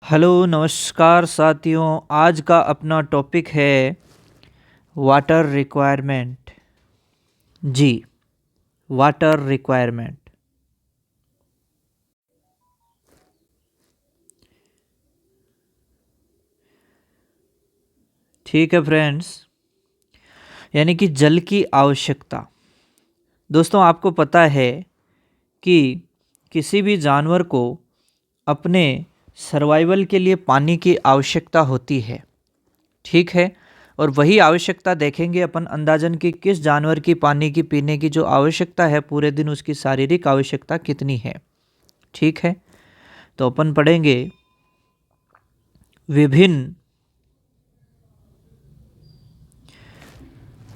Hello नमस्कार साथियों। आज का अपना टॉपिक है वाटर रिक्वायरमेंट। जी, वाटर रिक्वायरमेंट। ठीक है फ्रेंड्स, यानी कि जल की आवश्यकता। दोस्तों, आपको पता है कि किसी भी जानवर को अपने सर्वाइवल के लिए पानी की आवश्यकता होती है। ठीक है, और वही आवश्यकता देखेंगे अपन अंदाजन कि किस जानवर की पानी की पीने की जो आवश्यकता है पूरे दिन, उसकी शारीरिक आवश्यकता कितनी है। ठीक है, तो अपन पढ़ेंगे विभिन्न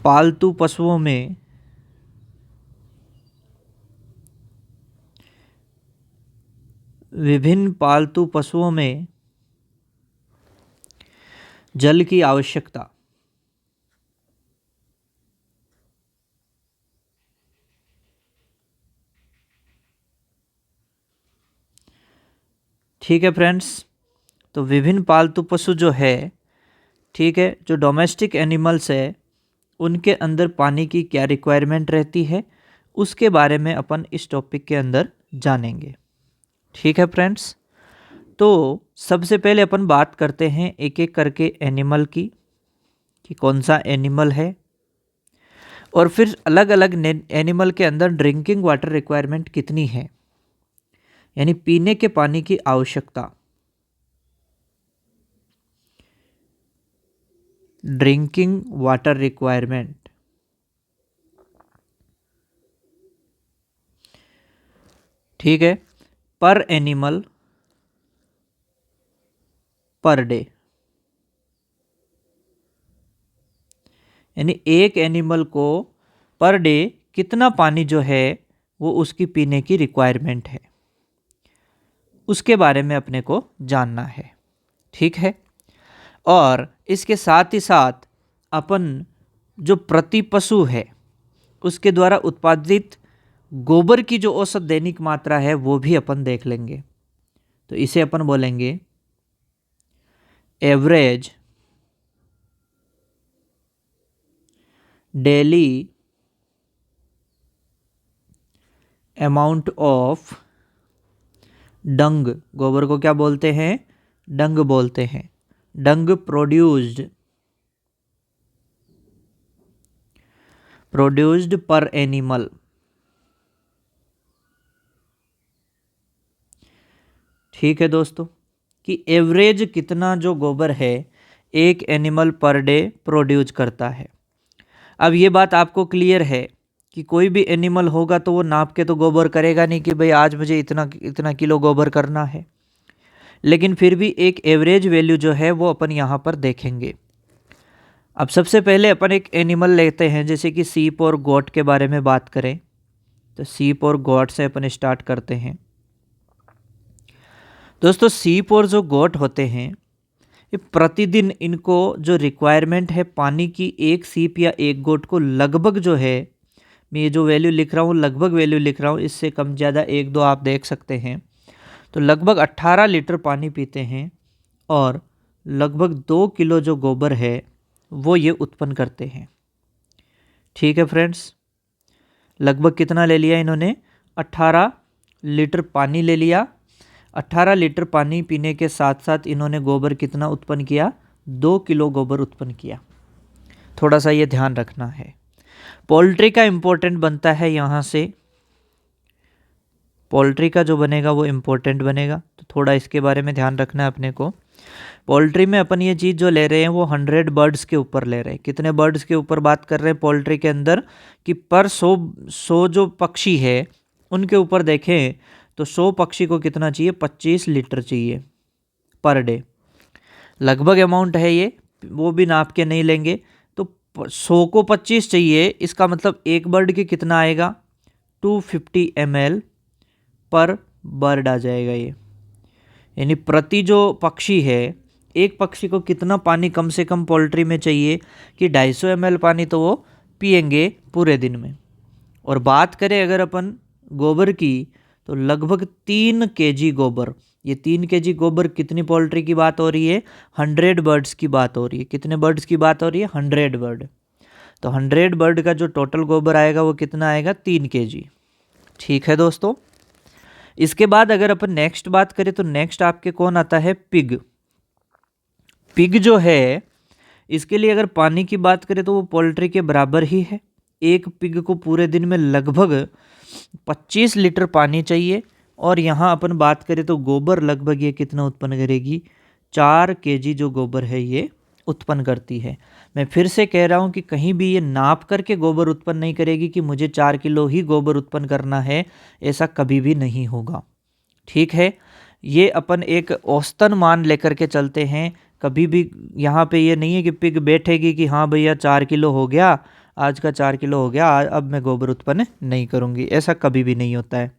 पालतू पशुओं में जल की आवश्यकता। ठीक है फ्रेंड्स, तो विभिन्न पालतू पशु जो है, ठीक है, जो डोमेस्टिक एनिमल्स है, उनके अंदर पानी की क्या रिक्वायरमेंट रहती है, उसके बारे में अपन इस टॉपिक के अंदर जानेंगे। ठीक है फ्रेंड्स, तो सबसे पहले अपन बात करते हैं एक एक करके एनिमल की, कि कौन सा एनिमल है, और फिर अलग अलग एनिमल के अंदर ड्रिंकिंग वाटर रिक्वायरमेंट कितनी है, यानी पीने के पानी की आवश्यकता। Drinking water requirement. ठीक है, पर एनिमल पर डे, यानी एक एनिमल को पर डे कितना पानी जो है वो उसकी पीने की रिक्वायरमेंट है, उसके बारे में अपने को जानना है। ठीक है, और इसके साथ ही साथ अपन जो प्रति पशु है उसके द्वारा उत्पादित गोबर की जो औसत दैनिक मात्रा है वो भी अपन देख लेंगे। तो इसे अपन बोलेंगे एवरेज डेली अमाउंट ऑफ डंग। गोबर को क्या बोलते हैं? डंग बोलते हैं। डंग प्रोड्यूस्ड पर एनिमल। ठीक है दोस्तों, कि एवरेज कितना जो गोबर है एक एनिमल पर डे प्रोड्यूस करता है। अब ये बात आपको क्लियर है कि कोई भी एनिमल होगा तो वो नाप के तो गोबर करेगा नहीं कि भाई आज मुझे इतना इतना किलो गोबर करना है, लेकिन फिर भी एक एवरेज वैल्यू जो है वो अपन यहाँ पर देखेंगे। अब सबसे पहले अपन एक एनिमल लेते हैं, जैसे कि सीप और गोट के बारे में बात करें, तो सीप और गोट से अपन स्टार्ट करते हैं। दोस्तों, सीप और जो गोट होते हैं, ये प्रतिदिन इनको जो रिक्वायरमेंट है पानी की, एक सीप या एक गोट को लगभग जो है, मैं ये जो वैल्यू लिख रहा हूँ लगभग वैल्यू लिख रहा हूँ, इससे कम ज़्यादा एक दो आप देख सकते हैं, तो लगभग 18 लीटर पानी पीते हैं और लगभग 2 किलो जो गोबर है वो ये उत्पन्न करते हैं। ठीक है फ्रेंड्स, लगभग कितना ले लिया इन्होंने? 18 लीटर पानी ले लिया। 18 लीटर पानी पीने के साथ साथ इन्होंने गोबर कितना उत्पन्न किया? 2 किलो गोबर उत्पन्न किया। थोड़ा सा ये ध्यान रखना है। पोल्ट्री का इम्पोर्टेंट बनता है यहाँ से, पोल्ट्री का जो बनेगा वो इम्पोर्टेंट बनेगा, तो थोड़ा इसके बारे में ध्यान रखना है अपने को। पोल्ट्री में अपन ये चीज़ जो ले रहे हैं वो 100 बर्ड्स के ऊपर ले रहे हैं। कितने बर्ड्स के ऊपर बात कर रहे हैं पोल्ट्री के अंदर? कि पर 100 जो पक्षी है उनके ऊपर देखें तो 100 पक्षी को कितना चाहिए? 25 लीटर चाहिए पर डे। लगभग अमाउंट है ये, वो भी नाप के नहीं लेंगे। तो 100 को 25 चाहिए, इसका मतलब एक बर्ड के कितना आएगा? 250 ml पर बर्ड आ जाएगा ये। यानी प्रति जो पक्षी है, एक पक्षी को कितना पानी कम से कम पोल्ट्री में चाहिए? कि 250 ml पानी तो वो पिएंगे पूरे दिन में। और बात करें अगर अपन गोबर की, तो लगभग 3 kg गोबर, ये 3 kg गोबर कितनी पोल्ट्री की बात हो रही है? 100 बर्ड्स की बात हो रही है। कितने बर्ड्स की बात हो रही है? 100 बर्ड। तो 100 बर्ड का जो टोटल गोबर आएगा वो कितना आएगा? 3 kg। ठीक है दोस्तों। इसके बाद अगर अपन नेक्स्ट बात करें तो नेक्स्ट आपके कौन आता है? पिग। पिग जो है इसके लिए अगर पानी की बात करें तो वो पोल्ट्री के बराबर ही है। एक पिग को पूरे दिन में लगभग 25 लीटर पानी चाहिए। और यहाँ अपन बात करें तो गोबर लगभग ये कितना उत्पन्न करेगी? 4 kg जो गोबर है ये उत्पन्न करती है। मैं फिर से कह रहा हूँ कि कहीं भी ये नाप करके गोबर उत्पन्न नहीं करेगी कि मुझे 4 किलो ही गोबर उत्पन्न करना है, ऐसा कभी भी नहीं होगा। ठीक है, ये अपन एक औसतन मान लेकर के चलते हैं। कभी भी यहाँ पे ये नहीं है कि पिग बैठेगी कि हाँ भैया 4 किलो हो गया, आज का 4 किलो हो गया, अब मैं गोबर उत्पन्न नहीं करूँगी, ऐसा कभी भी नहीं होता है।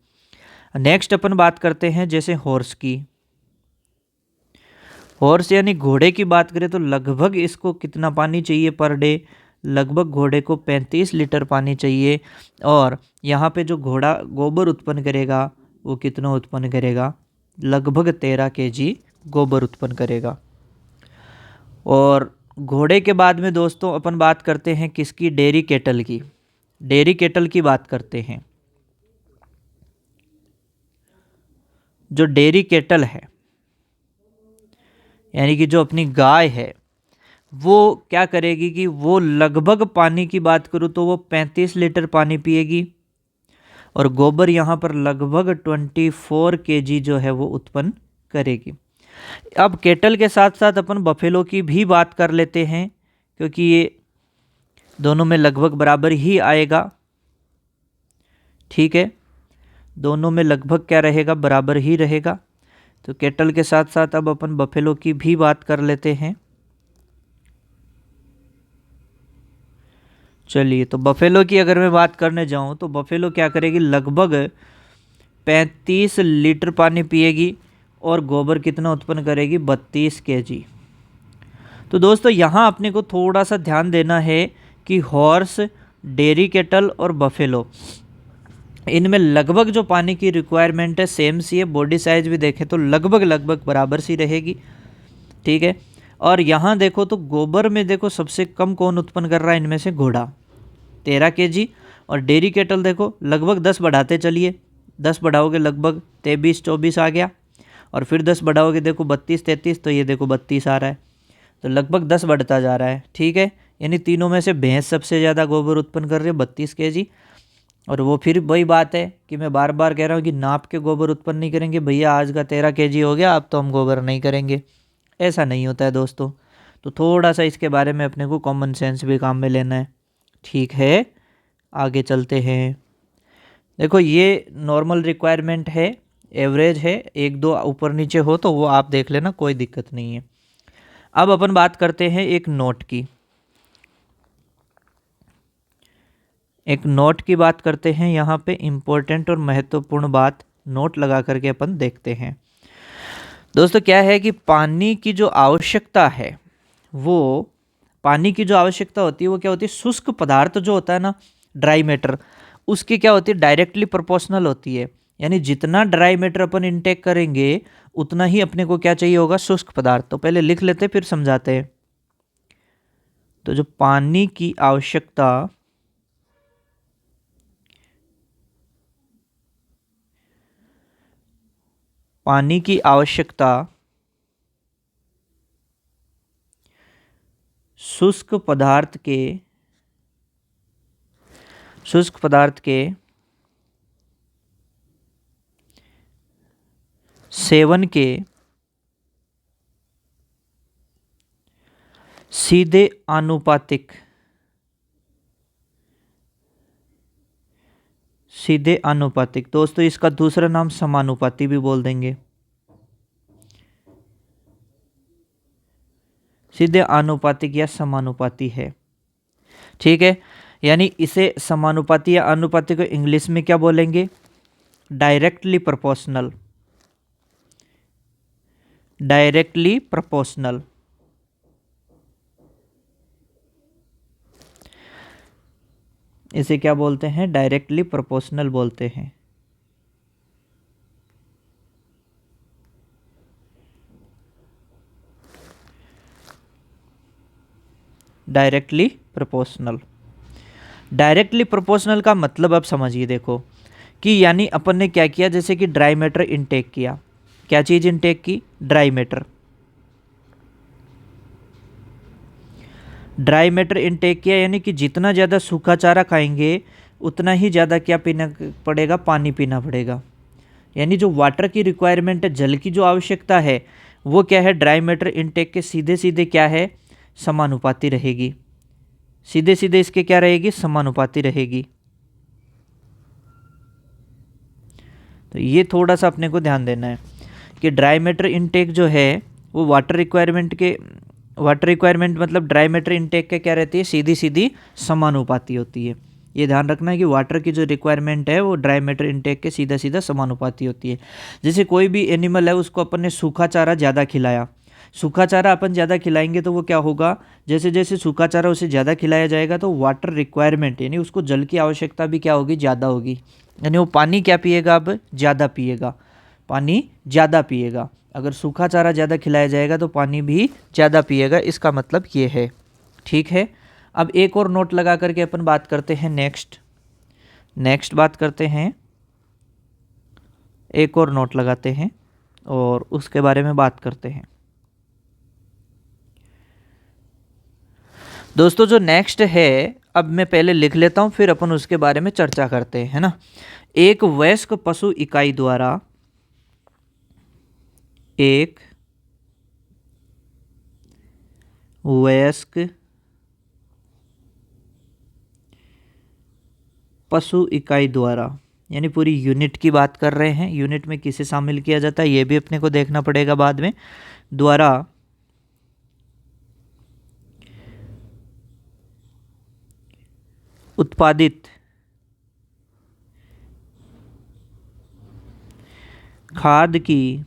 नेक्स्ट अपन बात करते हैं जैसे हॉर्स की। हॉर्स यानी घोड़े की बात करें तो लगभग इसको कितना पानी चाहिए पर डे? लगभग घोड़े को 35 लीटर पानी चाहिए। और यहाँ पे जो घोड़ा गोबर उत्पन्न करेगा वो कितना उत्पन्न करेगा? लगभग 13 kg गोबर उत्पन्न करेगा। और घोड़े के बाद में दोस्तों अपन बात करते हैं किसकी? डेयरी कैटल की। डेयरी कैटल की बात करते हैं। जो डेयरी कैटल है यानी कि जो अपनी गाय है वो क्या करेगी कि वो लगभग पानी की बात करूँ तो वो 35 लीटर पानी पिएगी। और गोबर यहाँ पर लगभग 24 kg जो है वो उत्पन्न करेगी। अब कैटल के साथ साथ अपन बफेलो की भी बात कर लेते हैं क्योंकि ये दोनों में लगभग बराबर ही आएगा। ठीक है, दोनों में लगभग क्या रहेगा? बराबर ही रहेगा। तो कैटल के साथ साथ अब अपन बफेलो की भी बात कर लेते हैं। चलिए, तो बफेलो की अगर मैं बात करने जाऊं तो बफेलो क्या करेगी? लगभग 35 लीटर पानी पिएगी और गोबर कितना उत्पन्न करेगी? 32 kg। तो दोस्तों यहाँ अपने को थोड़ा सा ध्यान देना है कि हॉर्स, डेयरी कैटल और बफेलो इनमें लगभग जो पानी की रिक्वायरमेंट है सेम सी है। बॉडी साइज भी देखें तो लगभग बराबर सी रहेगी। ठीक है, और यहाँ देखो तो गोबर में देखो सबसे कम कौन उत्पन्न कर रहा है इनमें से? घोड़ा, 13 kg। और डेयरी कैटल देखो लगभग 10 बढ़ाते चलिए, 10 बढ़ाओगे लगभग 23-24 आ गया। और फिर 10 बढ़ाओगे देखो 32-33, तो ये देखो 32 आ रहा है। तो लगभग 10 बढ़ता जा रहा है। ठीक है, यानी तीनों में से भैंस सबसे ज़्यादा गोबर उत्पन्न कर रही है 32 kg। और वो फिर वही बात है कि मैं बार बार कह रहा हूँ कि नाप के गोबर उत्पन्न नहीं करेंगे। भैया आज का 13 kg हो गया, अब तो हम गोबर नहीं करेंगे, ऐसा नहीं होता है दोस्तों। तो थोड़ा सा इसके बारे में अपने को कॉमन सेंस भी काम में लेना है। ठीक है, आगे चलते हैं। देखो ये नॉर्मल रिक्वायरमेंट है, एवरेज है, 1-2 ऊपर नीचे हो तो वो आप देख लेना, कोई दिक्कत नहीं है। अब अपन बात करते हैं एक नोट की। एक नोट की बात करते हैं। यहाँ पे इम्पोर्टेंट और महत्वपूर्ण बात नोट लगा करके अपन देखते हैं। दोस्तों क्या है कि पानी की जो आवश्यकता है वो पानी की जो आवश्यकता होती है वो क्या होती है? शुष्क पदार्थ जो होता है ना, ड्राई मैटर, उसकी क्या होती है? डायरेक्टली प्रोपोर्शनल होती है। यानी जितना ड्राई मैटर अपन इनटेक करेंगे उतना ही अपने को क्या चाहिए होगा? शुष्क पदार्थ। तो पहले लिख लेते फिर समझाते हैं। तो जो पानी की आवश्यकता शुष्क पदार्थ के सेवन के सीधे आनुपातिक दोस्तों इसका दूसरा नाम समानुपाती भी बोल देंगे। सीधे आनुपातिक या समानुपाती है। ठीक है, यानी इसे समानुपाती या अनुपाती को इंग्लिश में क्या बोलेंगे? Directly proportional. इसे क्या बोलते हैं? डायरेक्टली प्रोपोर्शनल बोलते हैं। Directly proportional. डायरेक्टली प्रोपोर्शनल का मतलब अब समझिए, देखो कि यानी अपन ने क्या किया, जैसे कि ड्राई मैटर इनटेक किया। क्या चीज़ इनटेक की? Dry matter. Dry matter intake किया यानी कि जितना ज़्यादा सूखा चारा खाएंगे उतना ही ज़्यादा क्या पीना पड़ेगा? पानी पीना पड़ेगा। यानी जो वाटर की रिक्वायरमेंट है, जल की जो आवश्यकता है, वो क्या है? ड्राई मैटर इनटेक के सीधे सीधे क्या है? समानुपाती रहेगी। सीधे सीधे इसके क्या रहेगी? समानुपाती रहेगी। तो ये थोड़ा सा अपने को ध्यान देना है कि ड्राई मैटर इनटेक जो है वो वाटर रिक्वायरमेंट मतलब ड्राई मैटर इनटेक के क्या रहती है? सीधी सीधी समानुपाती होती है। ये ध्यान रखना है कि वाटर की जो रिक्वायरमेंट है वो ड्राई मैटर इनटेक के सीधा सीधा समानुपाती होती है। जैसे कोई भी एनिमल है, उसको अपन ने सूखा चारा ज़्यादा खिलाया, सूखा चारा अपन ज़्यादा खिलाएंगे तो वो क्या होगा? जैसे जैसे सूखा चारा उसे ज़्यादा खिलाया जाएगा तो वाटर रिक्वायरमेंट यानी उसको जल की आवश्यकता भी क्या होगी? ज़्यादा होगी। यानी वो पानी क्या पिएगा? अब ज़्यादा पिएगा, पानी ज़्यादा पिएगा। अगर सूखा चारा ज़्यादा खिलाया जाएगा तो पानी भी ज़्यादा पिएगा, इसका मतलब ये है। ठीक है, अब एक और नोट लगा करके अपन बात करते हैं नेक्स्ट बात करते हैं, एक और नोट लगाते हैं और उसके बारे में बात करते हैं। दोस्तों जो नेक्स्ट है, अब मैं पहले लिख लेता हूं फिर अपन उसके बारे में चर्चा करते हैं, है ना। एक वयस्क पशु इकाई द्वारा एक वयस्क पशु इकाई द्वारा, यानी पूरी यूनिट की बात कर रहे हैं। यूनिट में किसे शामिल किया जाता है ये भी अपने को देखना पड़ेगा बाद में। द्वारा उत्पादित खाद की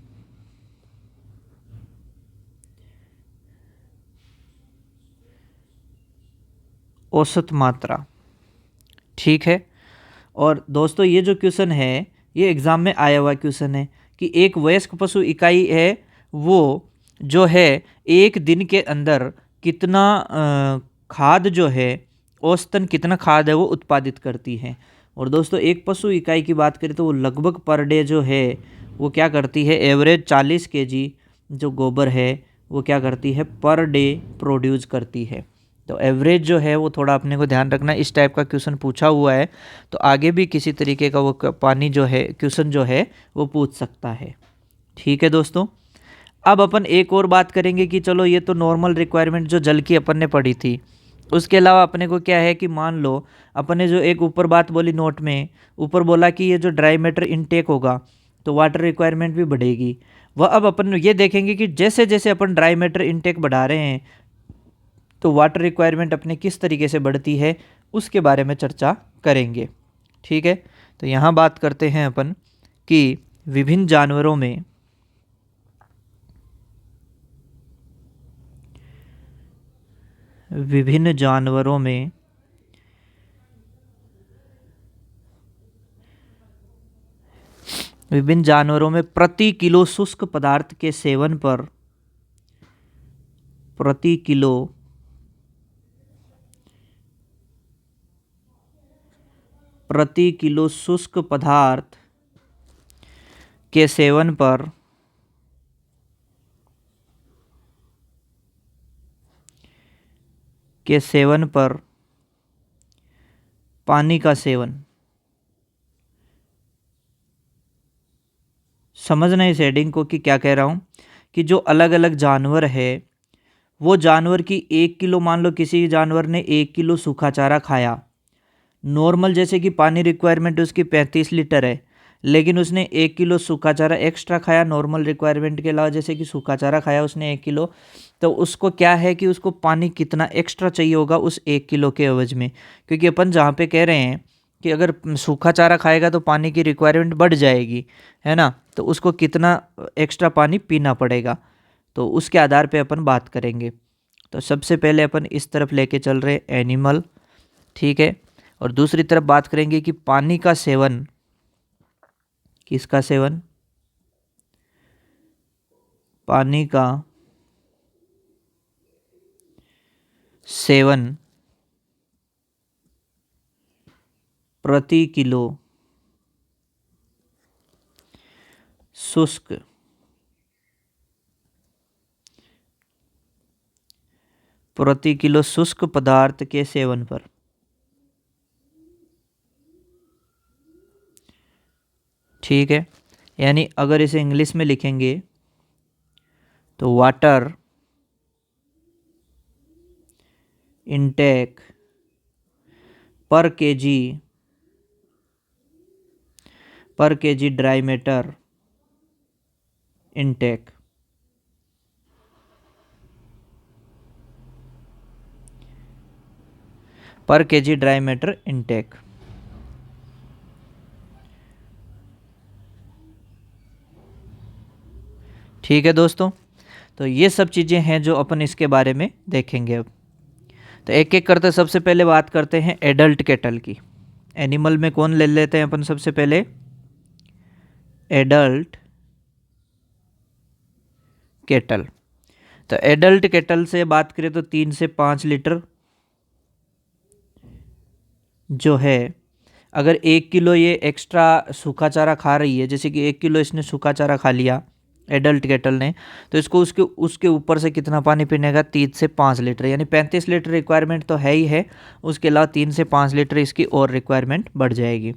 औसत मात्रा। ठीक है, और दोस्तों ये जो क्वेश्चन है ये एग्ज़ाम में आया हुआ क्वेश्चन है कि एक वयस्क पशु इकाई है वो जो है एक दिन के अंदर कितना खाद जो है, औसतन कितना खाद है वो उत्पादित करती है। और दोस्तों एक पशु इकाई की बात करें तो वो लगभग पर डे जो है वो क्या करती है? एवरेज 40 kg जो गोबर है वो क्या करती है? पर डे प्रोड्यूस करती है। तो एवरेज जो है वो थोड़ा अपने को ध्यान रखना, इस टाइप का क्वेश्चन पूछा हुआ है तो आगे भी किसी तरीके का वो पानी जो है क्वेश्चन जो है वो पूछ सकता है। ठीक है दोस्तों, अब अपन एक और बात करेंगे कि चलो ये तो नॉर्मल रिक्वायरमेंट जो जल की अपन ने पढ़ी थी, उसके अलावा अपने को क्या है कि मान लो अपन ने जो एक ऊपर बात बोली नोट में, ऊपर बोला कि ये जो ड्राई मैटर इनटेक होगा तो वाटर रिक्वायरमेंट भी बढ़ेगी। वह अब अपन ये देखेंगे कि जैसे जैसे अपन ड्राई मैटर इनटेक बढ़ा रहे हैं तो वाटर रिक्वायरमेंट अपने किस तरीके से बढ़ती है उसके बारे में चर्चा करेंगे। ठीक है, तो यहाँ बात करते हैं अपन कि विभिन्न जानवरों में विभिन्न जानवरों में विभिन्न जानवरों में प्रति किलो शुष्क पदार्थ के सेवन पर प्रति किलो शुष्क पदार्थ के सेवन पर पानी का सेवन, समझना इस हेडिंग को कि क्या कह रहा हूँ कि जो अलग अलग जानवर है वो जानवर की 1 किलो, मान लो किसी जानवर ने 1 किलो सूखा चारा खाया, नॉर्मल जैसे कि पानी रिक्वायरमेंट उसकी 35 लीटर है, लेकिन उसने 1 किलो सूखा चारा एक्स्ट्रा खाया नॉर्मल रिक्वायरमेंट के अलावा, जैसे कि सूखा चारा खाया उसने 1 किलो, तो उसको क्या है कि उसको पानी कितना एक्स्ट्रा चाहिए होगा उस 1 किलो के एवज में। क्योंकि अपन जहाँ पे कह रहे हैं कि अगर सूखा चारा खाएगा तो पानी की रिक्वायरमेंट बढ़ जाएगी, है ना, तो उसको कितना एक्स्ट्रा पानी पीना पड़ेगा, तो उसके आधार पे अपन बात करेंगे। तो सबसे पहले अपन इस तरफ लेके चल रहे एनिमल, ठीक है, और दूसरी तरफ बात करेंगे कि पानी का सेवन, किसका सेवन? पानी का 7 प्रति किलो शुष्क पदार्थ के सेवन पर। ठीक है, यानी अगर इसे इंग्लिश में लिखेंगे तो वाटर इनटेक पर केजी ड्राई मैटर इनटेक। पर केजी ड्राई मैटर इनटेक। ठीक है दोस्तों, तो ये सब चीज़ें हैं जो अपन इसके बारे में देखेंगे। अब तो एक एक करते सबसे पहले बात करते हैं एडल्ट केटल की। एनिमल में कौन ले लेते हैं अपन सबसे पहले? Adult kettle. तो एडल्ट केटल से बात करें तो 3 से 5 लीटर जो है, अगर 1 किलो ये एक्स्ट्रा सूखा चारा खा रही है, जैसे कि 1 किलो इसने सूखा चारा खा लिया एडल्ट केटल ने, तो इसको उसके ऊपर से कितना पानी पीने का? 3 से 5 लीटर, यानी 35 लीटर रिक्वायरमेंट तो है ही है, उसके अलावा 3 से 5 लीटर इसकी और रिक्वायरमेंट बढ़ जाएगी।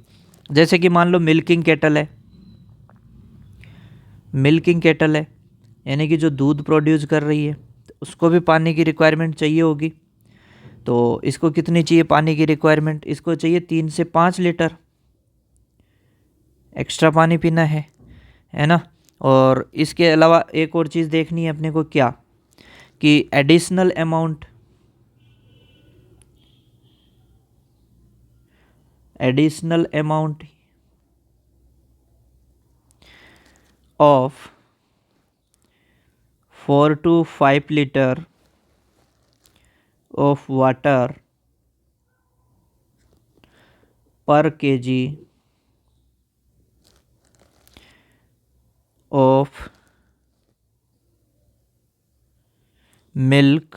जैसे कि मान लो मिल्किंग केटल है, यानी कि जो दूध प्रोड्यूस कर रही है, तो उसको भी पानी की रिक्वायरमेंट चाहिए होगी। तो इसको कितनी चाहिए पानी की रिक्वायरमेंट? इसको चाहिए 3 से 5 लीटर एक्स्ट्रा पानी पीना है ना। और इसके अलावा एक और चीज़ देखनी है अपने को, क्या कि additional amount of 4 to 5 litre of water per KG of milk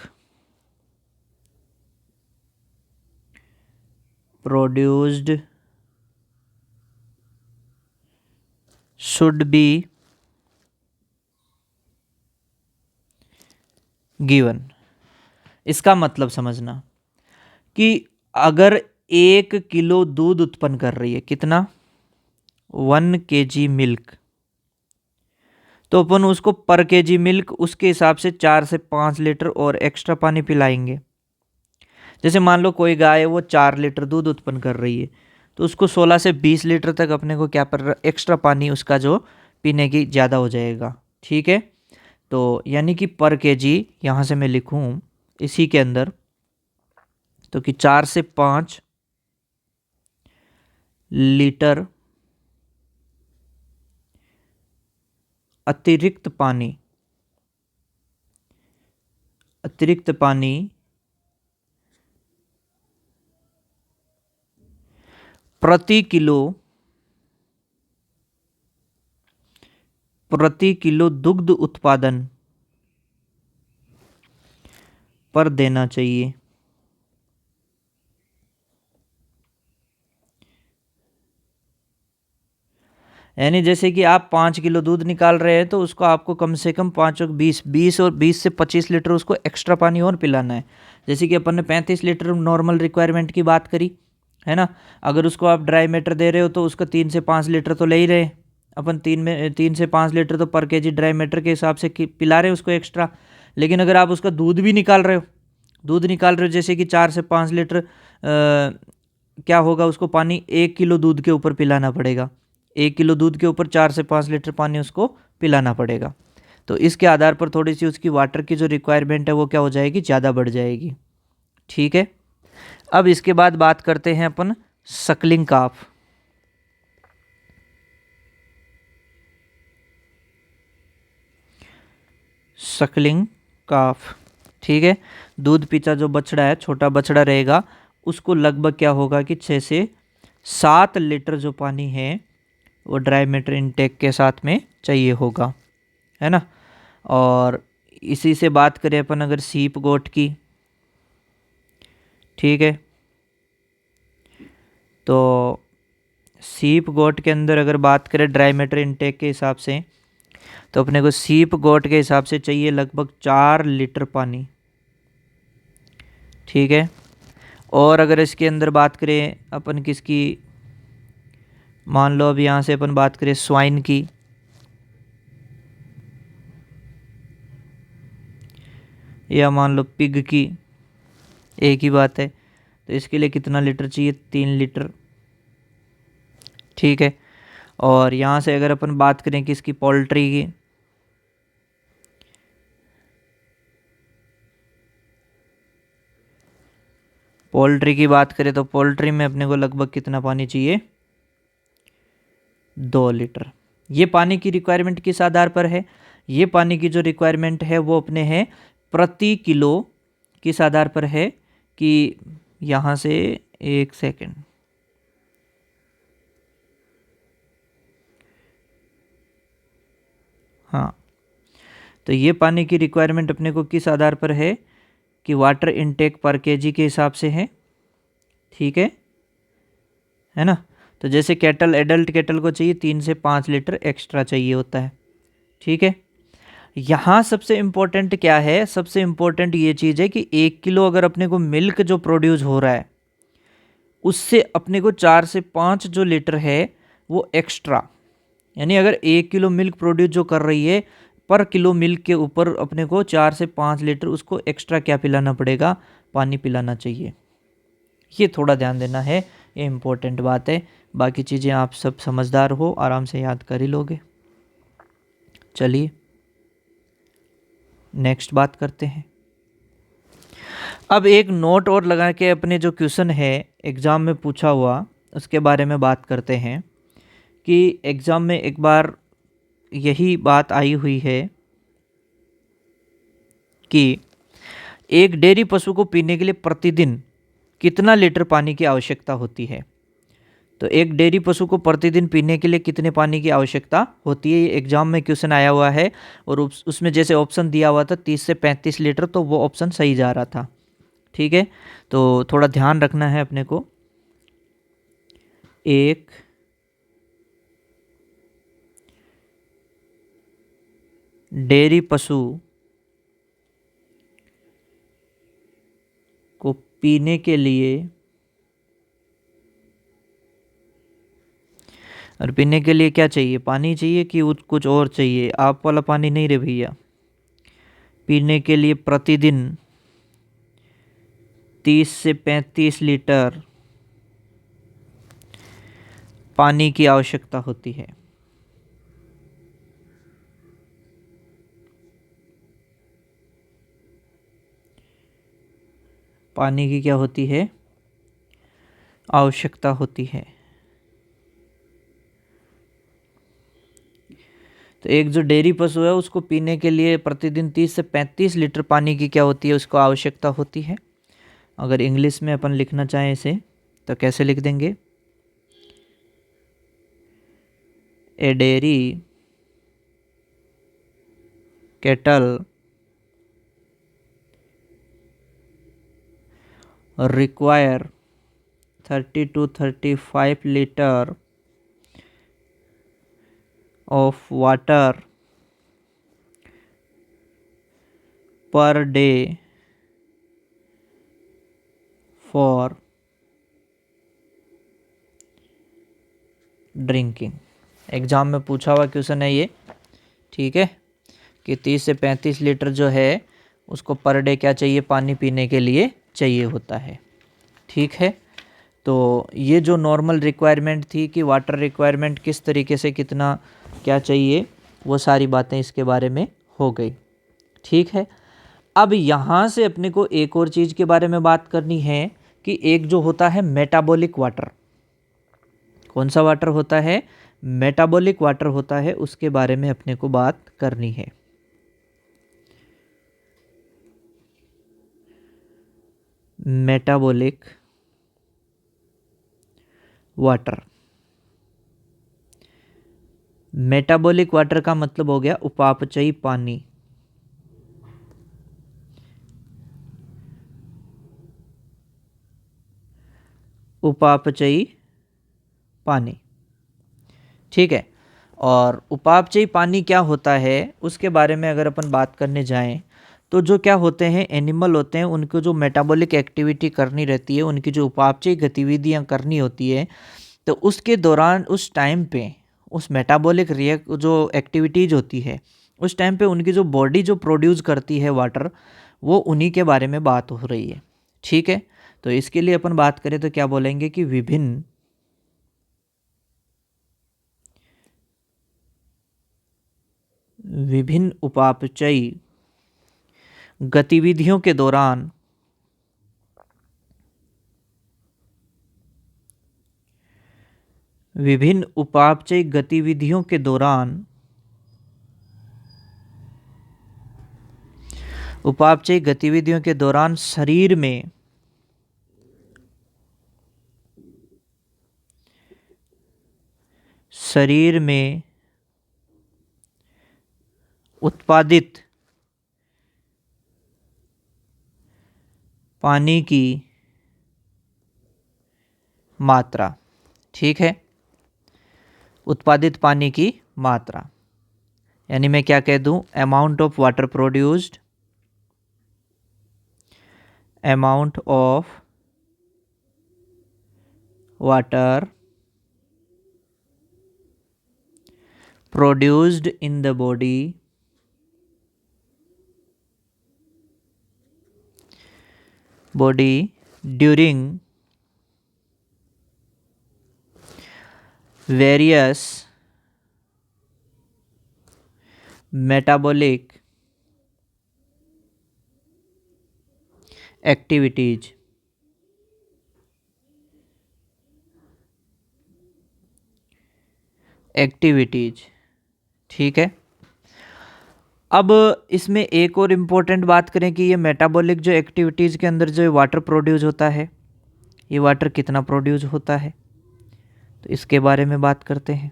produced should be given. इसका मतलब समझना कि अगर 1 किलो दूध उत्पन्न कर रही है, कितना? 1 केजी मिल्क, तो अपन उसको पर केजी मिल्क उसके हिसाब से 4 से 5 लीटर और एक्स्ट्रा पानी पिलाएंगे। जैसे मान लो कोई गाय है वो 4 लीटर दूध उत्पन्न कर रही है, तो उसको 16 से 20 लीटर तक अपने को क्या पर एक्स्ट्रा पानी उसका जो पीने की ज़्यादा हो जाएगा। ठीक है, तो यानी कि पर केजी यहाँ से मैं लिखूँ इसी के अंदर, तो कि 4 से 5 लीटर अतिरिक्त पानी प्रति किलो दुग्ध उत्पादन पर देना चाहिए। यानी जैसे कि आप 5 किलो दूध निकाल रहे हैं, तो उसको आपको कम से कम 5 और 20 और 20 से 25 लीटर उसको एक्स्ट्रा पानी और पिलाना है। जैसे कि अपन ने 35 लीटर नॉर्मल रिक्वायरमेंट की बात करी है ना। अगर उसको आप ड्राई मैटर दे रहे हो तो उसका 3 से 5 लीटर तो ले ही रहे अपन, 3 से 5 लीटर तो पर केजी ड्राई मैटर के हिसाब से पिला रहे हैं उसको एक्स्ट्रा। लेकिन अगर आप उसका दूध भी निकाल रहे हो जैसे कि 4 से 5 लीटर, क्या होगा, उसको पानी 1 किलो दूध के ऊपर पिलाना पड़ेगा। 1 किलो दूध के ऊपर 4 से 5 लीटर पानी उसको पिलाना पड़ेगा। तो इसके आधार पर थोड़ी सी उसकी वाटर की जो रिक्वायरमेंट है वो क्या हो जाएगी? ज़्यादा बढ़ जाएगी। ठीक है, अब इसके बाद बात करते हैं अपन सकलिंग काफ। सकलिंग काफ, ठीक है, दूध पीता जो बछड़ा है, छोटा बछड़ा रहेगा, उसको लगभग क्या होगा कि 6 से 7 लीटर जो पानी है वो ड्राई मैटर इनटेक के साथ में चाहिए होगा, है ना। और इसी से बात करें अपन अगर सीप गोट की, ठीक है। तो सीप गोट के अंदर अगर बात करें ड्राई मैटर इनटेक के हिसाब से, तो अपने को सीप गोट के हिसाब से चाहिए लगभग 4 लीटर पानी। ठीक है। और अगर इसके अंदर बात करें अपन किसकी, मान लो अब यहाँ से अपन बात करें स्वाइन की, या मान लो पिग की, एक ही बात है। तो इसके लिए कितना लीटर चाहिए, 3 लीटर। ठीक है। और यहाँ से अगर अपन बात करें किसकी, पोल्ट्री की, पोल्ट्री की बात करें तो पोल्ट्री में अपने को लगभग कितना पानी चाहिए, 2 लीटर। ये पानी की रिक्वायरमेंट किस आधार पर है, ये पानी की जो रिक्वायरमेंट है वो अपने है प्रति किलो, किस आधार पर है कि यहाँ से, एक सेकेंड, हाँ, तो ये पानी की रिक्वायरमेंट अपने को किस आधार पर है कि वाटर इनटेक पर केजी के हिसाब से है। ठीक है ना। तो जैसे कैटल, एडल्ट कैटल को चाहिए 3 से 5 लीटर एक्स्ट्रा चाहिए होता है। ठीक है। यहाँ सबसे इम्पोर्टेंट क्या है, सबसे इम्पोर्टेंट ये चीज़ है कि 1 किलो अगर अपने को मिल्क जो प्रोड्यूस हो रहा है उससे अपने को 4 से 5 जो लीटर है वो एक्स्ट्रा, यानी अगर 1 किलो मिल्क प्रोड्यूस जो कर रही है, पर किलो मिल्क के ऊपर अपने को 4 से 5 लीटर उसको एक्स्ट्रा क्या पिलाना पड़ेगा, पानी पिलाना चाहिए। ये थोड़ा ध्यान देना है, ये इम्पोर्टेंट बात है। बाकी चीज़ें आप सब समझदार हो, आराम से याद कर ही लोगे। चलिए नेक्स्ट बात करते हैं। अब एक नोट और लगा के अपने जो क्वेश्चन है एग्ज़ाम में पूछा हुआ उसके बारे में बात करते हैं कि एग्ज़ाम में एक बार यही बात आई हुई है कि एक डेयरी पशु को पीने के लिए प्रतिदिन कितना लीटर पानी की आवश्यकता होती है। तो एक डेयरी पशु को प्रतिदिन पीने के लिए कितने पानी की आवश्यकता होती है, ये एग्जाम में क्वेश्चन आया हुआ है। और उसमें जैसे ऑप्शन दिया हुआ था 30 से 35 लीटर, तो वो ऑप्शन सही जा रहा था। ठीक है। तो थोड़ा ध्यान रखना है अपने को। एक डेयरी पशु को पीने के लिए, और पीने के लिए क्या चाहिए, पानी चाहिए कि कुछ और चाहिए, आप वाला पानी नहीं रे भैया। पीने के लिए प्रतिदिन 30 से 35 लीटर पानी की आवश्यकता होती है। पानी की क्या होती है, आवश्यकता होती है। तो एक जो डेयरी पशु है उसको पीने के लिए प्रतिदिन 30 से 35 लीटर पानी की क्या होती है, उसको आवश्यकता होती है। अगर इंग्लिश में अपन लिखना चाहें इसे तो कैसे लिख देंगे, ए dairy cattle require 30 to 35 liter of water per day for drinking. Exam में पूछा हुआ क्वेश्चन है ये। ठीक है, कि 30 से 35 लीटर जो है उसको पर डे क्या चाहिए, पानी पीने के लिए चाहिए होता है। ठीक है। तो ये जो नॉर्मल रिक्वायरमेंट थी कि वाटर रिक्वायरमेंट किस तरीके से कितना क्या चाहिए, वो सारी बातें इसके बारे में हो गई। ठीक है। अब यहाँ से अपने को एक और चीज़ के बारे में बात करनी है कि एक जो होता है मेटाबॉलिक वाटर, कौन सा वाटर होता है, मेटाबॉलिक वाटर होता है, उसके बारे में अपने को बात करनी है। मेटाबॉलिक वाटर, मेटाबॉलिक वाटर का मतलब हो गया उपापचयी पानी। उपापचयी पानी। ठीक है, और उपापचयी पानी क्या होता है उसके बारे में अगर अपन बात करने जाएं तो जो क्या होते हैं, एनिमल होते हैं, उनको जो मेटाबॉलिक एक्टिविटी करनी रहती है, उनकी जो उपापचयी गतिविधियां करनी होती है, तो उसके दौरान उस टाइम पे उस मेटाबॉलिक रिएक्ट जो एक्टिविटीज होती है उस टाइम पे उनकी जो बॉडी जो प्रोड्यूस करती है वाटर, वो उन्हीं के बारे में बात हो रही है। ठीक है, तो इसके लिए अपन बात करें तो क्या बोलेंगे कि विभिन्न उपापचयी गतिविधियों के दौरान विभिन्न उपापचयी गतिविधियों के दौरान उपापचयी गतिविधियों के दौरान शरीर में उत्पादित पानी की मात्रा। ठीक है, उत्पादित पानी की मात्रा, यानी मैं क्या कह दूं, amount of water produced, amount of water produced in the body during various metabolic activities। ठीक है, अब इसमें एक और इम्पोर्टेंट बात करें कि ये मेटाबॉलिक जो एक्टिविटीज़ के अंदर जो वाटर प्रोड्यूस होता है, ये वाटर कितना प्रोड्यूस होता है, तो इसके बारे में बात करते हैं।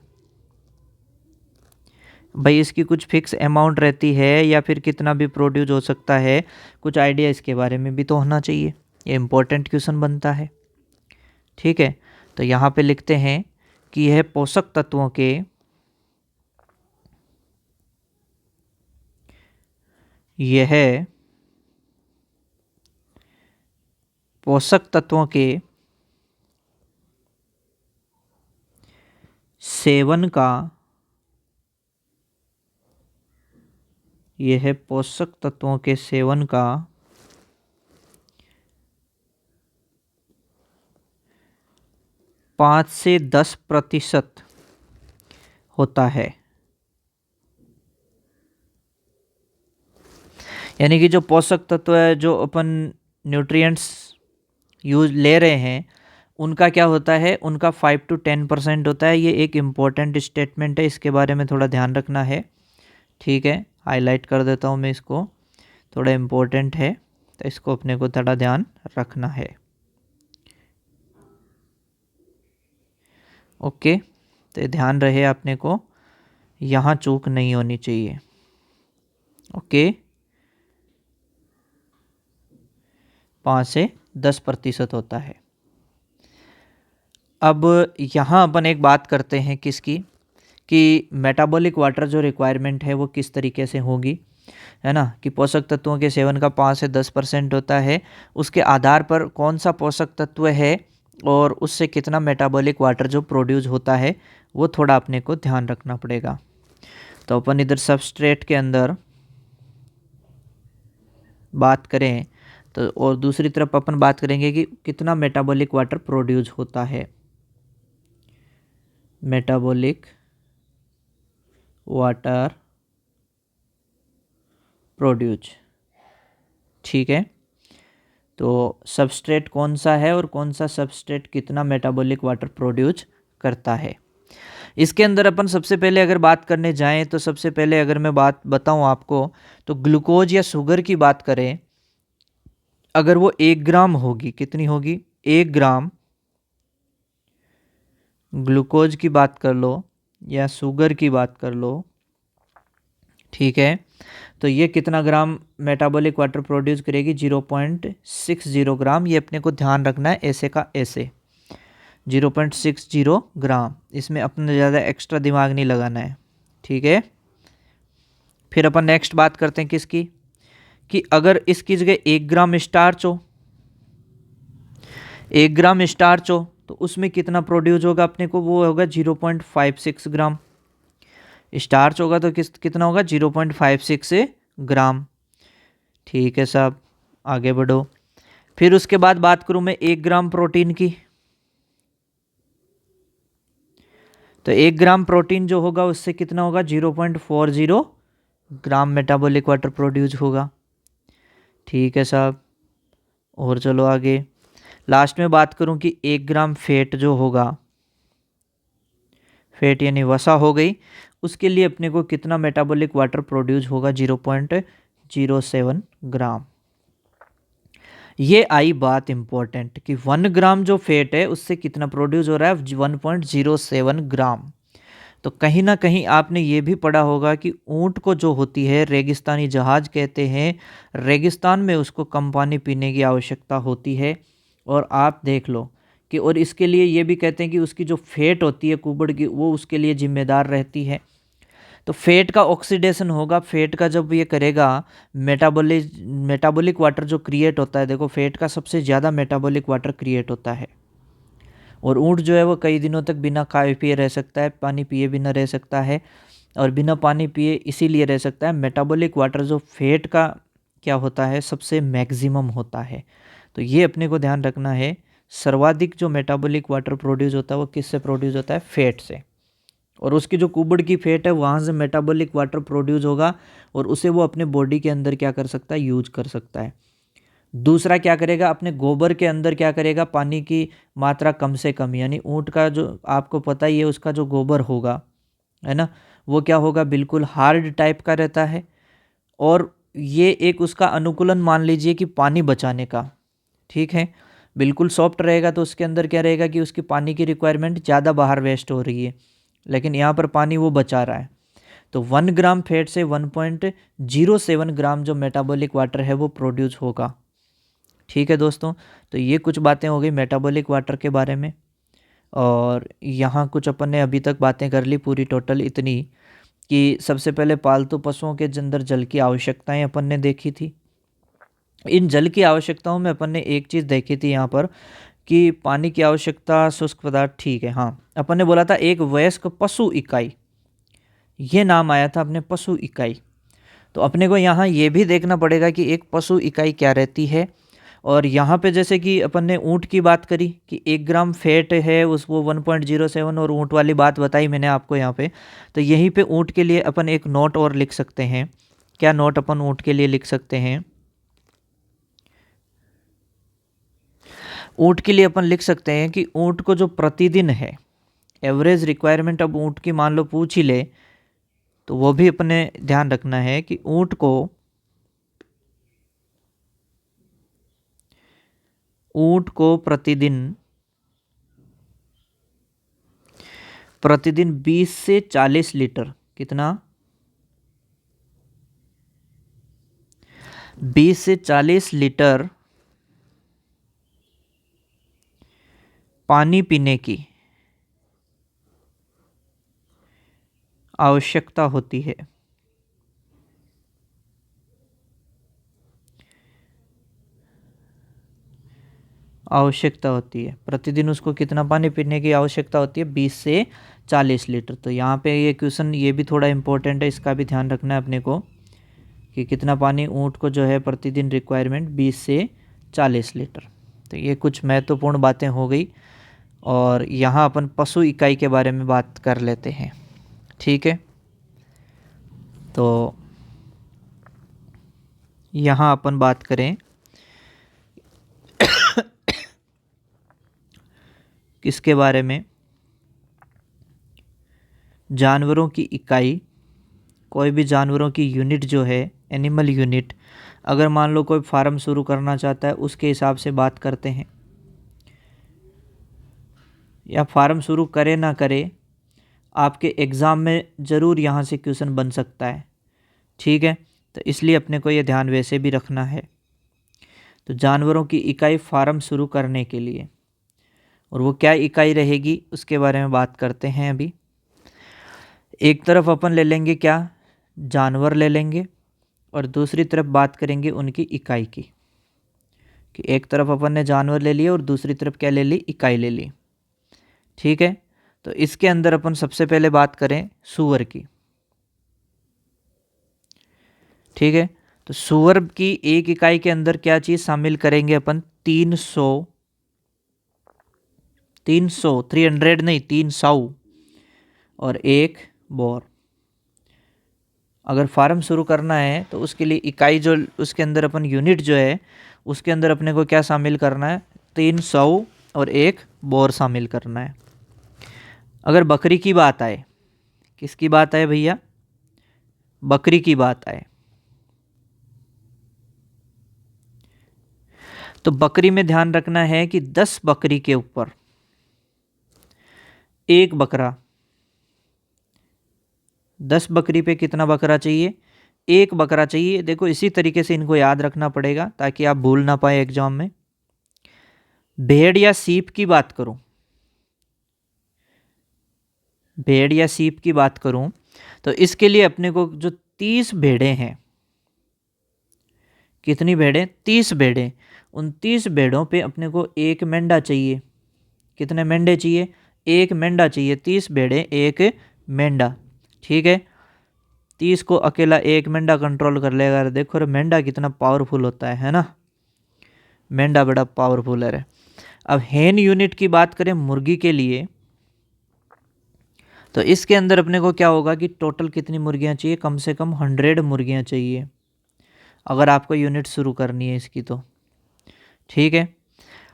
भाई इसकी कुछ फिक्स अमाउंट रहती है या फिर कितना भी प्रोड्यूस हो सकता है, कुछ आइडिया इसके बारे में भी तो होना चाहिए, ये इम्पोर्टेंट क्वेश्चन बनता है। ठीक है, तो यहाँ पे लिखते हैं कि यह पोषक तत्वों के सेवन का यह पोषक तत्वों के सेवन का 5 से 10% होता है। यानी कि जो पोषक तत्व है, जो अपन न्यूट्रिएंट्स यूज ले रहे हैं, उनका क्या होता है, उनका 5 to 10% होता है। ये एक इम्पोर्टेंट स्टेटमेंट है, इसके बारे में थोड़ा ध्यान रखना है। ठीक है, हाईलाइट कर देता हूँ मैं इसको, थोड़ा इम्पोर्टेंट है तो इसको अपने को थोड़ा ध्यान रखना है। ओके, तो ध्यान रहे अपने को, यहाँ चूक नहीं होनी चाहिए। ओके, 5 से 10% होता है। अब यहाँ अपन एक बात करते हैं किसकी, कि मेटाबॉलिक वाटर जो रिक्वायरमेंट है वो किस तरीके से होगी, है ना, कि पोषक तत्वों के सेवन का 5 से 10% होता है। उसके आधार पर कौन सा पोषक तत्व है और उससे कितना मेटाबॉलिक वाटर जो प्रोड्यूस होता है, वो थोड़ा अपने को ध्यान रखना पड़ेगा। तो अपन इधर सबस्ट्रेट के अंदर बात करें तो, और दूसरी तरफ अपन बात करेंगे कि कितना मेटाबॉलिक वाटर प्रोड्यूस होता है, मेटाबॉलिक वाटर प्रोड्यूस। ठीक है, तो सबस्ट्रेट कौन सा है और कौन सा सबस्ट्रेट कितना मेटाबॉलिक वाटर प्रोड्यूस करता है। इसके अंदर अपन सबसे पहले अगर बात करने जाएं तो सबसे पहले अगर मैं बात बताऊं आपको, तो ग्लूकोज या शुगर की बात करें, अगर वो 1 ग्राम होगी, कितनी होगी, 1 ग्राम ग्लूकोज की बात कर लो या शुगर की बात कर लो, ठीक है, तो ये कितना ग्राम मेटाबॉलिक वाटर प्रोड्यूस करेगी, 0.60 ग्राम। ये अपने को ध्यान रखना है, ऐसे का ऐसे। 0.60 ग्राम। इसमें अपना ज़्यादा एक्स्ट्रा दिमाग नहीं लगाना है, ठीक है। फिर अपन नेक्स्ट बात करते हैं किसकी, कि अगर इसकी जगह 1 ग्राम स्टार्च हो, 1 ग्राम स्टार्च हो तो उसमें कितना प्रोड्यूस होगा अपने को, वो होगा 0.56 ग्राम। स्टार्च होगा तो कितना होगा 0.56 ग्राम, ठीक है साहब। आगे बढ़ो। फिर उसके बाद बात करूं मैं 1 ग्राम प्रोटीन की, तो 1 ग्राम प्रोटीन जो होगा उससे कितना होगा 0.40 ग्राम मेटाबॉलिक वाटर प्रोड्यूस होगा, ठीक है साहब। और चलो आगे। लास्ट में बात करूं कि 1 ग्राम फेट जो होगा, फेट यानी वसा हो गई, उसके लिए अपने को कितना मेटाबॉलिक वाटर प्रोड्यूस होगा 0.07 ग्राम। ये आई बात इंपॉर्टेंट कि 1 ग्राम जो फेट है उससे कितना प्रोड्यूस हो रहा है 1.07 ग्राम। तो कहीं ना कहीं आपने ये भी पढ़ा होगा कि ऊंट को जो होती है रेगिस्तानी जहाज कहते हैं, रेगिस्तान में उसको कम पानी पीने की आवश्यकता होती है। और आप देख लो कि और इसके लिए ये भी कहते हैं कि उसकी जो फेट होती है कुबड़ की, वो उसके लिए जिम्मेदार रहती है। तो फेट का ऑक्सीडेशन होगा, फेट का जब ये करेगा मेटाबॉलिक वाटर जो क्रिएट होता है, देखो फेट का सबसे ज़्यादा मेटाबॉलिक वाटर क्रिएट होता है। और ऊँट जो है वो कई दिनों तक बिना खाए पिए रह सकता है, पानी पिए बिना रह सकता है। और बिना पानी पिए इसीलिए रह सकता है, मेटाबॉलिक वाटर जो फेट का क्या होता है सबसे मैक्सिमम होता है। तो ये अपने को ध्यान रखना है, सर्वाधिक जो मेटाबॉलिक वाटर प्रोड्यूस होता है वो किससे प्रोड्यूस होता है, फैट से। और उसकी जो कुबड़ की फैट है वहाँ से मेटाबॉलिक वाटर प्रोड्यूस होगा और उसे वो अपने बॉडी के अंदर क्या कर सकता है, यूज कर सकता है। दूसरा क्या करेगा, अपने गोबर के अंदर क्या करेगा, पानी की मात्रा कम से कम, यानी ऊँट का जो आपको पता ही है उसका जो गोबर होगा, है ना, वो क्या होगा, बिल्कुल हार्ड टाइप का रहता है। और ये एक उसका अनुकूलन मान लीजिए कि पानी बचाने का, ठीक है। बिल्कुल सॉफ्ट रहेगा तो उसके अंदर क्या रहेगा कि उसकी पानी की रिक्वायरमेंट ज़्यादा बाहर वेस्ट हो रही है, लेकिन यहाँ पर पानी वो बचा रहा है। तो 1 ग्राम फैट से 1.07 ग्राम जो मेटाबॉलिक वाटर है वो प्रोड्यूस होगा, ठीक है दोस्तों। तो ये कुछ बातें हो गई मेटाबॉलिक वाटर के बारे में। और यहाँ कुछ अपन ने अभी तक बातें कर ली, पूरी टोटल इतनी कि सबसे पहले पालतू पशुओं के अंदर जल की आवश्यकताएं अपन ने देखी थी। इन जल की आवश्यकताओं में अपन ने एक चीज़ देखी थी यहाँ पर कि पानी की आवश्यकता, शुष्क पदार्थ, ठीक है। हाँ, अपन ने बोला था एक वयस्क पशु इकाई, ये नाम आया था अपने पशु इकाई। तो अपने को यहाँ ये भी देखना पड़ेगा कि एक पशु इकाई क्या रहती है। और यहाँ पे जैसे कि अपन ने ऊँट की बात करी कि 1 ग्राम फैट है उस वो 1.07, और ऊँट वाली बात बताई मैंने आपको यहाँ पे। तो यहीं पे ऊँट के लिए अपन एक नोट और लिख सकते हैं। क्या नोट अपन ऊँट के लिए लिख सकते हैं, ऊँट के लिए अपन लिख सकते हैं कि ऊँट को जो प्रतिदिन है एवरेज रिक्वायरमेंट, अब ऊँट की मान लो पूछ ही ले तो वो भी अपने ध्यान रखना है कि ऊँट को प्रतिदिन 20 से 40 लीटर, कितना, 20 से 40 लीटर पानी पीने की आवश्यकता होती है। प्रतिदिन उसको कितना पानी पीने की आवश्यकता होती है, 20 से 40 लीटर। तो यहाँ पे ये क्वेश्चन ये भी थोड़ा इम्पोर्टेंट है, इसका भी ध्यान रखना है अपने को कि कितना पानी ऊँट को जो है प्रतिदिन रिक्वायरमेंट 20 से 40 लीटर। तो ये कुछ महत्वपूर्ण बातें हो गई। और यहाँ अपन पशु इकाई के बारे में बात कर लेते हैं, ठीक है। तो यहाँ अपन बात करें किसके बारे में, जानवरों की इकाई, कोई भी जानवरों की यूनिट जो है, एनिमल यूनिट। अगर मान लो कोई फार्म शुरू करना चाहता है उसके हिसाब से बात करते हैं, या फार्म शुरू करे ना करे आपके एग्ज़ाम में ज़रूर यहाँ से क्वेश्चन बन सकता है, ठीक है। तो इसलिए अपने को ये ध्यान वैसे भी रखना है। तो जानवरों की इकाई फार्म शुरू करने के लिए, और वो क्या इकाई रहेगी उसके बारे में बात करते हैं अभी। एक तरफ अपन ले लेंगे क्या, जानवर ले लेंगे, और दूसरी तरफ बात करेंगे उनकी इकाई की, कि एक तरफ अपन ने जानवर ले लिए और दूसरी तरफ क्या ले ली, इकाई ले ली। ठीक है, तो इसके अंदर अपन सबसे पहले बात करें सूअर की। ठीक है, तो सूअर की एक इकाई के अंदर क्या चीज शामिल करेंगे अपन, 300 नहीं 300 और एक बोर। अगर फार्म शुरू करना है तो उसके लिए इकाई जो उसके अंदर अपन यूनिट जो है उसके अंदर अपने को क्या शामिल करना है, 300 और एक बोर शामिल करना है। अगर बकरी की बात आए, किसकी बात आए भैया, बकरी की बात आए, तो बकरी में ध्यान रखना है कि 10 बकरी के ऊपर एक बकरा, 10 बकरी पे कितना बकरा चाहिए, एक बकरा चाहिए। देखो इसी तरीके से इनको याद रखना पड़ेगा ताकि आप भूल ना पाए एग्जाम में। भेड़ या सीप की बात करूं, भेड़ या सीप की बात करूं तो इसके लिए अपने को जो 30 भेड़ें हैं, कितनी भेड़ें, 30 भेड़ें, उन 30 भेड़ों पे अपने को एक मेंढा चाहिए। कितने मेंढे चाहिए, एक मेंढा चाहिए, 30 भेड़ें एक मेंढा। ठीक है, 30 को अकेला एक मेंढा कंट्रोल कर लेगा। देखो रे मेंढा कितना पावरफुल होता है ना, मेंढा बड़ा पावरफुल है। अब हेन यूनिट की बात करें मुर्गी के लिए, तो इसके अंदर अपने को क्या होगा कि टोटल कितनी मुर्गियां चाहिए, कम से कम 100 मुर्गियां चाहिए अगर आपको यूनिट शुरू करनी है इसकी तो। ठीक है,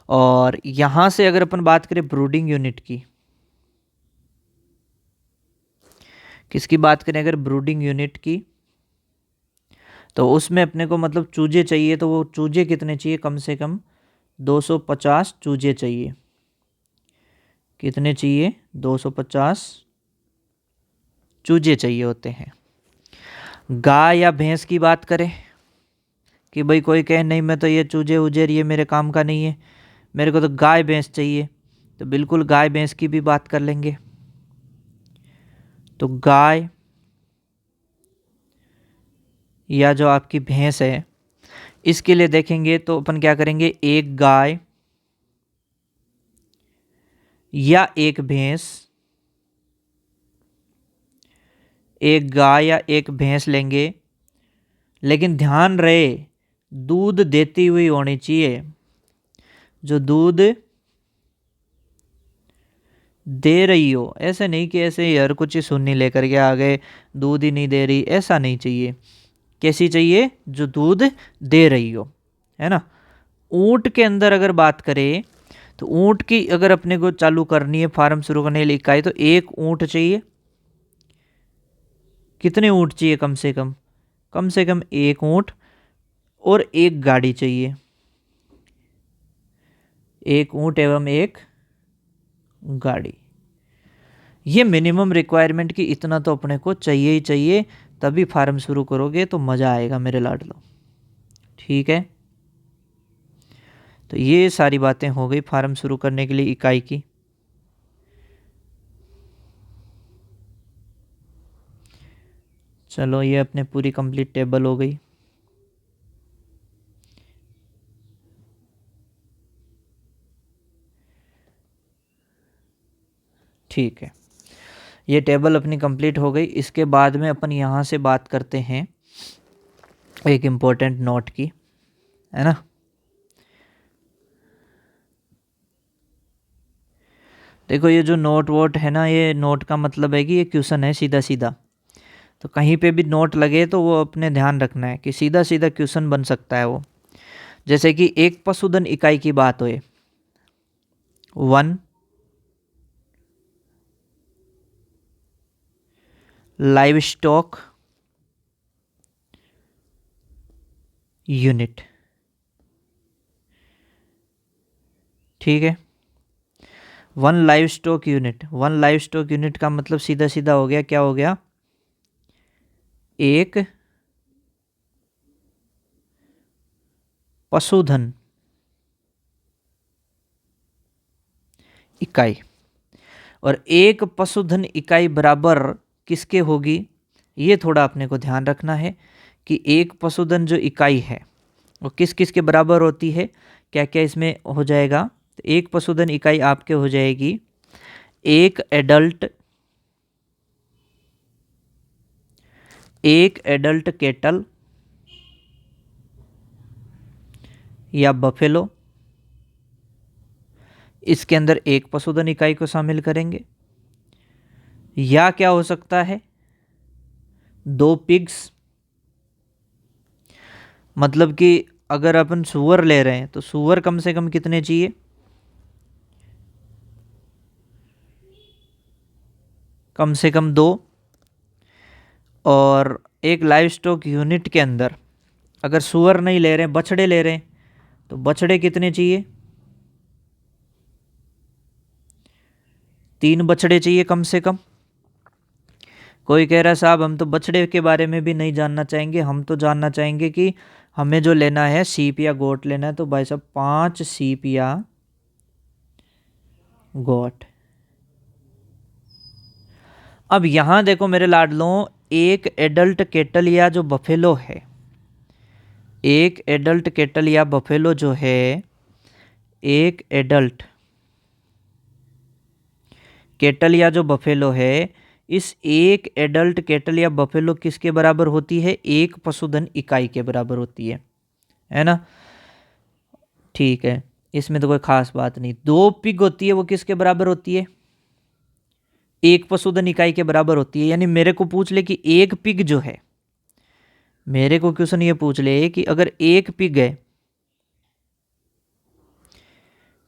और यहां से अगर अपन बात करें ब्रूडिंग यूनिट की, किसकी बात करें अगर ब्रूडिंग यूनिट की, तो उसमें अपने को मतलब चूजे चाहिए। तो वो चूजे कितने चाहिए, कम से कम 250 चूजे चाहिए। कितने चाहिए, 250 चूजे चाहिए होते हैं। गाय या भैंस की बात करें कि भाई कोई कहे नहीं मैं तो ये चूजे उजेर ये मेरे काम का नहीं है, मेरे को तो गाय भैंस चाहिए, तो बिल्कुल गाय भैंस की भी बात कर लेंगे। तो गाय या जो आपकी भैंस है इसके लिए देखेंगे तो अपन क्या करेंगे, एक गाय या एक भैंस, एक गाय या एक भैंस लेंगे, लेकिन ध्यान रहे दूध देती हुई होनी चाहिए। जो दूध दे रही हो, ऐसे नहीं कि ऐसे यार कुछ ही सुन्नी लेकर के आ गए दूध ही नहीं दे रही, ऐसा नहीं चाहिए। कैसी चाहिए, जो दूध दे रही हो, है ना। ऊंट के अंदर अगर बात करें तो ऊंट की अगर अपने को चालू करनी है फार्म शुरू करने के लिए इकाई, तो एक ऊंट चाहिए। कितने ऊंट चाहिए, कम से कम एक ऊंट और एक गाड़ी चाहिए। एक ऊंट एवं एक गाड़ी, ये मिनिमम रिक्वायरमेंट की इतना तो अपने को चाहिए ही चाहिए, तभी फार्म शुरू करोगे तो मज़ा आएगा मेरे लाडलो। ठीक है, तो ये सारी बातें हो गई फार्म शुरू करने के लिए इकाई की। चलो ये अपने पूरी कंप्लीट टेबल हो गई। ठीक है, ये टेबल अपनी कंप्लीट हो गई। इसके बाद में अपन यहाँ से बात करते हैं एक इम्पोर्टेंट नोट की, है ना। देखो ये जो नोट वोट है ना, ये नोट का मतलब है कि ये क्वेश्चन है सीधा सीधा। तो कहीं पे भी नोट लगे तो वो अपने ध्यान रखना है कि सीधा सीधा क्वेश्चन बन सकता है वो। जैसे कि एक पशुधन इकाई की बात हो, 1 लाइव स्टॉक यूनिट। ठीक है, 1 live stock unit, 1 live stock unit का मतलब सीधा सीधा हो गया, क्या हो गया, एक पशुधन इकाई, और एक पशुधन इकाई बराबर किसके होगी, ये थोड़ा अपने को ध्यान रखना है कि एक पशुधन जो इकाई है वो किस किस के बराबर होती है, क्या क्या इसमें हो जाएगा। तो एक पशुधन इकाई आपके हो जाएगी एक एडल्ट केटल या बफेलो, इसके अंदर एक पशुधन इकाई को शामिल करेंगे। या क्या हो सकता है, 2 पिग्स, मतलब कि अगर अपन सुअर ले रहे हैं तो सुअर कम से कम कितने चाहिए, कम से कम 2। और एक लाइव स्टॉक यूनिट के अंदर अगर सुअर नहीं ले रहे हैं, बछड़े ले रहे हैं, तो बछड़े कितने चाहिए, 3 बछड़े चाहिए कम से कम। कोई कह रहा है साहब हम तो बछड़े के बारे में भी नहीं जानना चाहेंगे, हम तो जानना चाहेंगे कि हमें जो लेना है सीप या गोट लेना है, तो भाई साहब 5 सीप या गोट। अब यहां देखो मेरे लाडलों, एक एडल्ट केटल या जो बफेलो है, एक एडल्ट केटल या बफेलो जो है, एक एडल्ट केटल या जो बफेलो है, इस एक एडल्ट केटल या बफेलो किसके बराबर होती है, एक पशुधन इकाई के बराबर होती है ना। ठीक है, इसमें तो कोई खास बात नहीं। 2 पिग होती है, वो किसके बराबर होती है, एक पशुधन इकाई के बराबर होती है। यानी मेरे को पूछ ले कि एक पिग जो है, मेरे को क्वेश्चन ये पूछ ले कि अगर एक पिग है,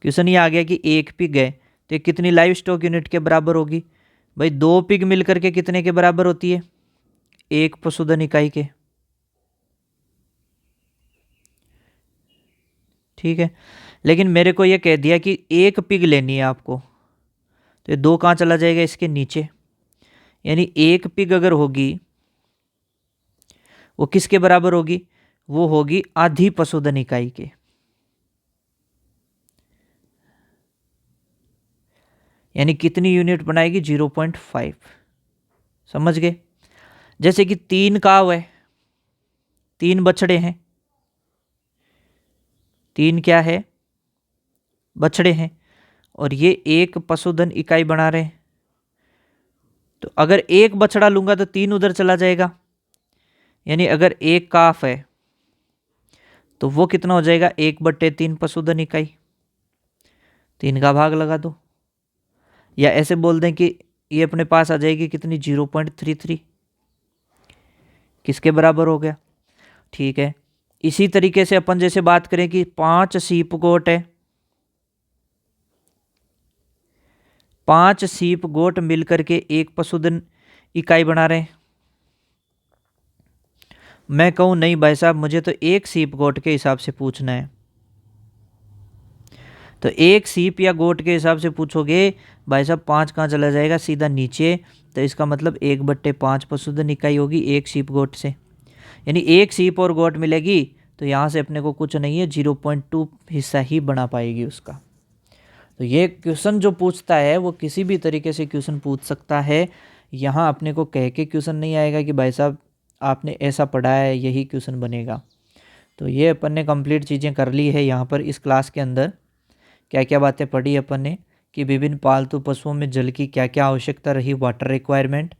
क्वेश्चन ये आ गया कि एक पिग है तो ये कितनी लाइव स्टॉक यूनिट के बराबर होगी। भाई 2 पिग मिलकर के कितने के बराबर होती है, एक पशुधन इकाई के। ठीक है, लेकिन मेरे को ये कह दिया कि एक पिग लेनी है आपको, तो ये 2 कहाँ चला जाएगा, इसके नीचे। यानी एक पिग अगर होगी वो किसके बराबर होगी, वो होगी आधी पशुधन इकाई के। यानी कितनी यूनिट बनाएगी, 0.5। समझ गए। जैसे कि 3 काव है, 3 बछड़े हैं, 3 क्या है, बछड़े हैं, और ये एक पशुधन इकाई बना रहे हैं। तो अगर एक बछड़ा लूंगा तो 3 उधर चला जाएगा। यानी अगर एक काफ है तो वो कितना हो जाएगा, 1/3 पशुधन इकाई। 3 का भाग लगा दो, या ऐसे बोल दें कि ये अपने पास आ जाएगी कितनी, 0.33, किसके बराबर हो गया। ठीक है, इसी तरीके से अपन जैसे बात करें कि 5 सीप गोट है, 5 सीप गोट मिलकर के एक पशुधन इकाई बना रहे हैं। मैं कहूं नहीं भाई साहब मुझे तो एक सीप गोट के हिसाब से पूछना है, तो एक सीप या गोट के हिसाब से पूछोगे, भाई साहब 5 कहाँ चला जाएगा, सीधा नीचे। तो इसका मतलब 1/5 पशुधन इकाई होगी एक सीप गोट से। यानी एक सीप और गोट मिलेगी तो यहाँ से अपने को कुछ नहीं है, 0.2 हिस्सा ही बना पाएगी उसका। तो ये क्वेश्चन जो पूछता है वो किसी भी तरीके से क्वेश्चन पूछ सकता है। यहाँ अपने को कह के क्वेश्चन नहीं आएगा कि भाई साहब आपने ऐसा पढ़ा है यही क्वेश्चन बनेगा। तो ये अपन ने कंप्लीट चीज़ें कर ली है यहाँ पर इस क्लास के अंदर। क्या क्या बातें पढ़ी अपन ने कि विभिन्न पालतू पशुओं में जल की क्या क्या आवश्यकता रही, वाटर रिक्वायरमेंट।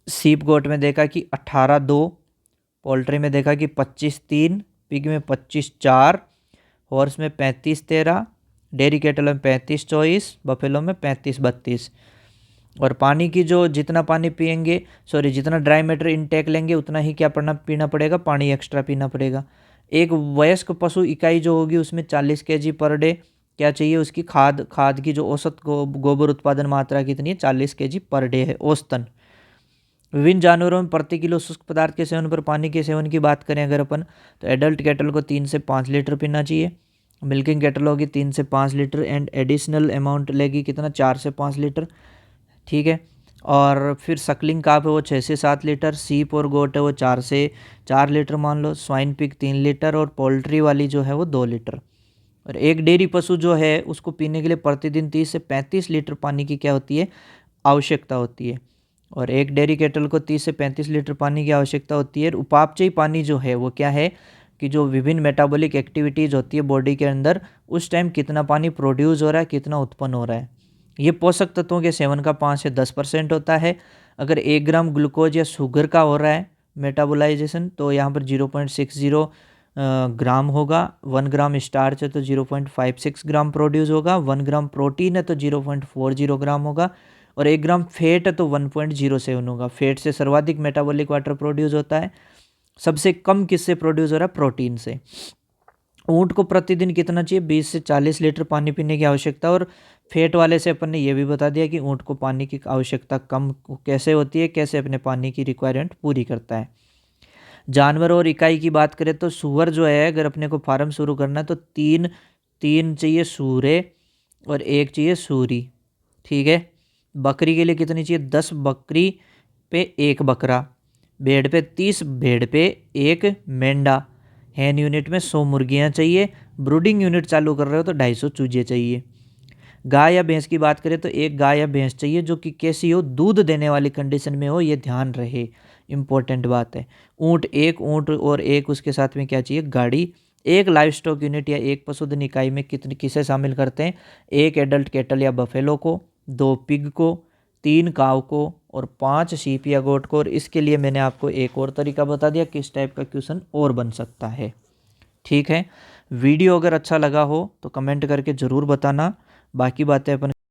सीप गोट में देखा कि 18-2, पोल्ट्री में देखा कि 25-3, पिग में 25-4, हॉर्स में 35-13, डेयरी कैटल में 35-24, बफेलो में 35-32। और पानी की जो जितना पानी पियेंगे, जितना ड्राई मैटर इनटेक लेंगे उतना ही क्या पीना पड़ेगा, पानी एक्स्ट्रा पीना पड़ेगा। एक वयस्क पशु इकाई जो होगी उसमें 40 kg पर डे क्या चाहिए, उसकी खाद की जो औसत गोबर उत्पादन मात्रा कितनी है, 40 kg पर डे है औसतन। विभिन्न जानवरों में प्रति किलो शुष्क पदार्थ के सेवन पर पानी के सेवन की बात करें अगर अपन, तो एडल्ट कैटल को 3 से 5 लीटर पीना चाहिए। मिल्किंग कैटल होगी 3 से 5 लीटर एंड एडिशनल अमाउंट लेगी कितना, 4 से 5 लीटर। ठीक है, और फिर सकलिंग काफ है वो 6 से 7 लीटर, सीप और गोट है वो 4 से 4 लीटर मान लो, स्वाइन पिग 3 लीटर, और पोल्ट्री वाली जो है वो 2 लीटर। और एक डेयरी पशु जो है उसको पीने के लिए प्रतिदिन 30 से 35 लीटर पानी की क्या होती है, आवश्यकता होती है। और एक डेयरी कैटल को 30 से 35 लीटर पानी की आवश्यकता होती है। उपापचयी पानी जो है वो क्या है कि जो विभिन्न मेटाबॉलिक एक्टिविटीज़ होती है बॉडी के अंदर, उस टाइम कितना पानी प्रोड्यूस हो रहा है, कितना उत्पन्न हो रहा है। ये पोषक तत्वों के सेवन का 5 से 10% होता है। अगर 1 ग्राम ग्लूकोज या शुगर का हो रहा है मेटाबोलाइजेशन तो यहाँ पर 0.60 ग्राम होगा। 1 ग्राम स्टार्च है तो 0.56 ग्राम प्रोड्यूस होगा। 1 ग्राम प्रोटीन है तो 0.40 ग्राम होगा। और 1 ग्राम फेट है तो 1.07 होगा। फेट से सर्वाधिक मेटाबॉलिक वाटर प्रोड्यूस होता है। सबसे कम किससे प्रोड्यूस हो रहा है, प्रोटीन से। ऊँट को प्रतिदिन कितना चाहिए, 20 से 40 लीटर पानी पीने की आवश्यकता। और फैट वाले से अपन ने ये भी बता दिया कि ऊँट को पानी की आवश्यकता कम कैसे होती है, कैसे अपने पानी की रिक्वायरमेंट पूरी करता है। जानवर और इकाई की बात करें तो सूअर जो है, अगर अपने को फार्म शुरू करना है तो तीन चाहिए सूरे और 1 चाहिए सूरी, ठीक है। बकरी के लिए कितनी चाहिए, 10 बकरी पे 1 बकरा। भेड़ पे 30 भेड़ पे 1 मेंढा। हैन यूनिट में 100 मुर्गियाँ चाहिए। ब्रूडिंग यूनिट चालू कर रहे हो तो 250 चूजे चाहिए। गाय या भैंस की बात करें तो 1 गाय या भैंस चाहिए जो कि कैसी हो, दूध देने वाली कंडीशन में हो, ये ध्यान रहे, इंपॉर्टेंट बात है। एक ऊँट और 1 उसके साथ में क्या चाहिए, गाड़ी। 1 लाइव स्टॉक यूनिट या 1 पशुधन इकाई में किसे शामिल करते हैं, 1 एडल्ट कैटल या बफेलो को, 2 पिग को, 3 काव को और 5 शीप या गोट को। और इसके लिए मैंने आपको एक और तरीका बता दिया किस टाइप का क्वेश्चन और बन सकता है, ठीक है। वीडियो अगर अच्छा लगा हो तो कमेंट करके ज़रूर बताना। बाकी बातें अपन